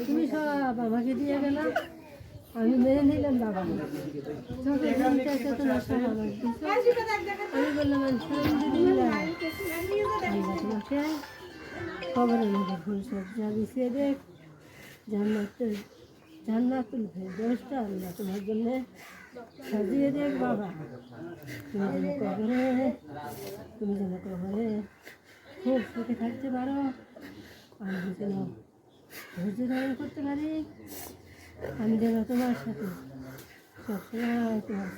তুমি সব আমাকে দিয়ে গেল, আমি মেনে নিলাম বাবা। আমি বললাম তোমাকে খবরের মধ্যে ফুল সজ্জা বিছিয়ে দেখ, জান্নাতুল ফেরদৌসটা আল্লাহ তোমার জন্য সাজিয়ে দেখ বাবা। তুমি যেন কবরে খুব সুখে থাকতে পারো, আমি যেন ধৈর্য ধারণ করতে পারি, আমি যেন তোমার সাথে সবসময় তোমার